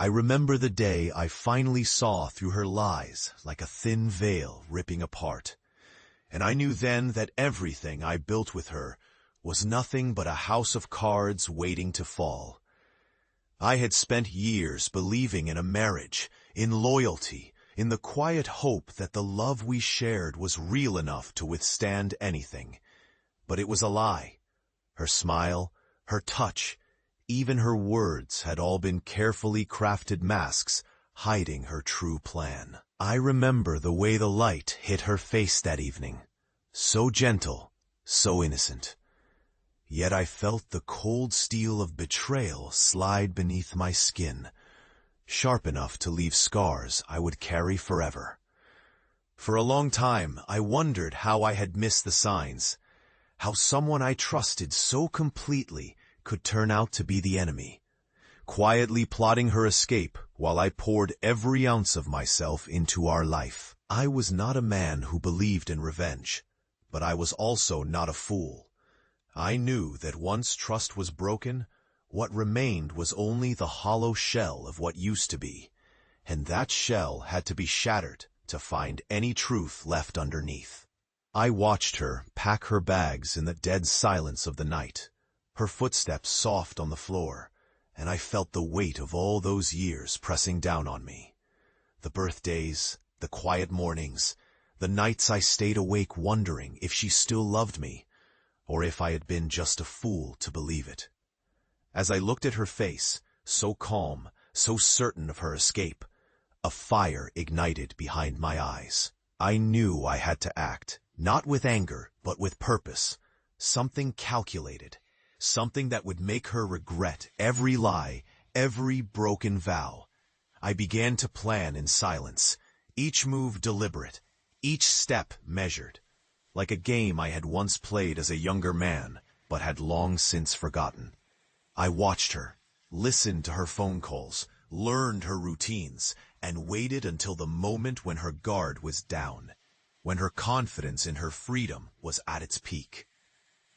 I remember the day I finally saw through her lies like a thin veil ripping apart. And I knew then that everything I built with her was nothing but a house of cards waiting to fall. I had spent years believing in a marriage, in loyalty, in the quiet hope that the love we shared was real enough to withstand anything. But it was a lie. Her smile, her touch, even her words had all been carefully crafted masks hiding her true plan. I remember the way the light hit her face that evening. So gentle, so innocent. Yet I felt the cold steel of betrayal slide beneath my skin, sharp enough to leave scars I would carry forever. For a long time, I wondered how I had missed the signs, how someone I trusted so completely could turn out to be the enemy, quietly plotting her escape while I poured every ounce of myself into our life. I was not a man who believed in revenge, but I was also not a fool. I knew that once trust was broken, what remained was only the hollow shell of what used to be, and that shell had to be shattered to find any truth left underneath. I watched her pack her bags in the dead silence of the night, her footsteps soft on the floor, and I felt the weight of all those years pressing down on me. The birthdays, the quiet mornings, the nights I stayed awake wondering if she still loved me, or if I had been just a fool to believe it. As I looked at her face, so calm, so certain of her escape, a fire ignited behind my eyes. I knew I had to act, not with anger, but with purpose, something calculated, something that would make her regret every lie, every broken vow. I began to plan in silence, each move deliberate, each step measured, like a game I had once played as a younger man, but had long since forgotten. I watched her, listened to her phone calls, learned her routines, and waited until the moment when her guard was down, when her confidence in her freedom was at its peak.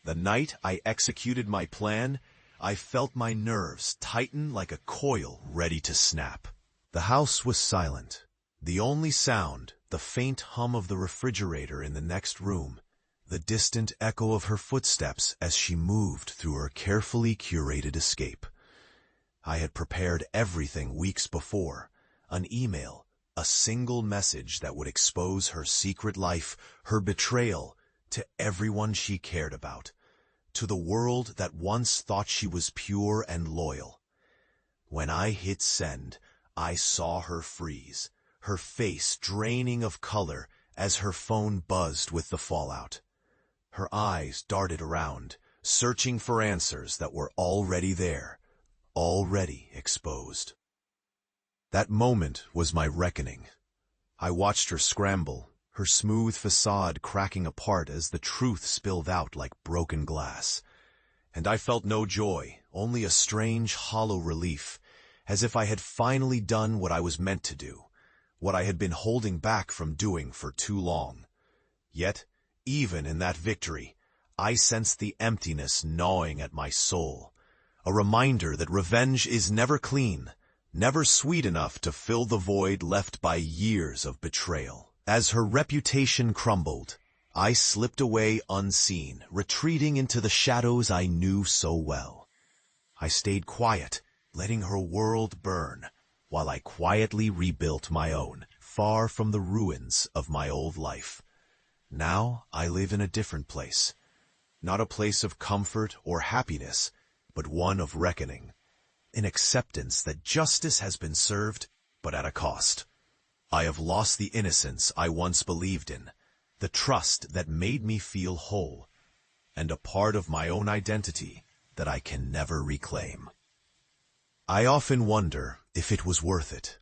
The night I executed my plan, I felt my nerves tighten like a coil ready to snap. The house was silent. The only sound, the faint hum of the refrigerator in the next room, the distant echo of her footsteps as she moved through her carefully curated escape. I had prepared everything weeks before, an email, a single message that would expose her secret life, her betrayal, to everyone she cared about, to the world that once thought she was pure and loyal. When I hit send, I saw her freeze, her face draining of color as her phone buzzed with the fallout. Her eyes darted around, searching for answers that were already there, already exposed. That moment was my reckoning. I watched her scramble, her smooth facade cracking apart as the truth spilled out like broken glass. And I felt no joy, only a strange, hollow relief, as if I had finally done what I was meant to do, what I had been holding back from doing for too long. Yet, even in that victory, I sensed the emptiness gnawing at my soul, a reminder that revenge is never clean, never sweet enough to fill the void left by years of betrayal. As her reputation crumbled, I slipped away unseen, retreating into the shadows I knew so well. I stayed quiet, letting her world burn, while I quietly rebuilt my own, far from the ruins of my old life. Now I live in a different place, not a place of comfort or happiness, but one of reckoning, an acceptance that justice has been served, but at a cost. I have lost the innocence I once believed in, the trust that made me feel whole, and a part of my own identity that I can never reclaim. I often wonder if it was worth it.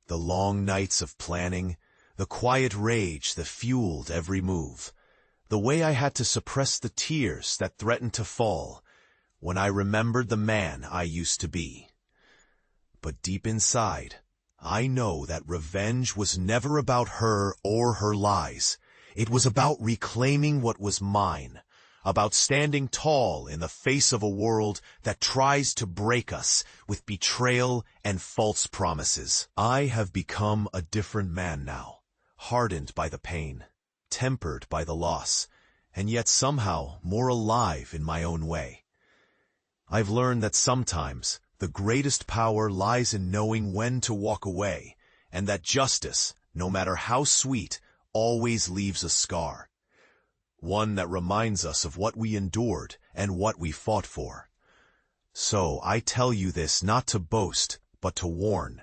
The long nights of planning, the quiet rage that fueled every move, the way I had to suppress the tears that threatened to fall when I remembered the man I used to be. But deep inside, I know that revenge was never about her or her lies. It was about reclaiming what was mine, about standing tall in the face of a world that tries to break us with betrayal and false promises. I have become a different man now, hardened by the pain, tempered by the loss, and yet somehow more alive in my own way. I've learned that sometimes the greatest power lies in knowing when to walk away, and that justice, no matter how sweet, always leaves a scar. One that reminds us of what we endured and what we fought for. So I tell you this not to boast, but to warn.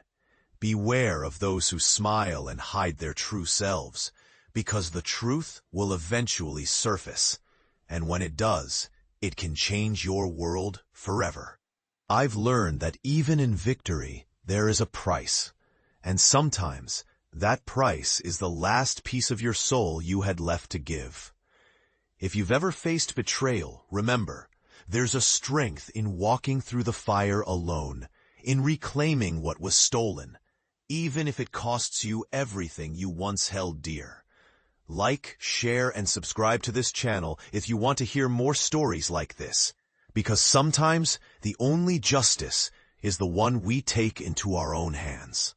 Beware of those who smile and hide their true selves, because the truth will eventually surface, and when it does, it can change your world forever. I've learned that even in victory, there is a price, and sometimes that price is the last piece of your soul you had left to give. If you've ever faced betrayal, remember, there's a strength in walking through the fire alone, in reclaiming what was stolen, even if it costs you everything you once held dear. Like, share, and subscribe to this channel if you want to hear more stories like this, because sometimes the only justice is the one we take into our own hands.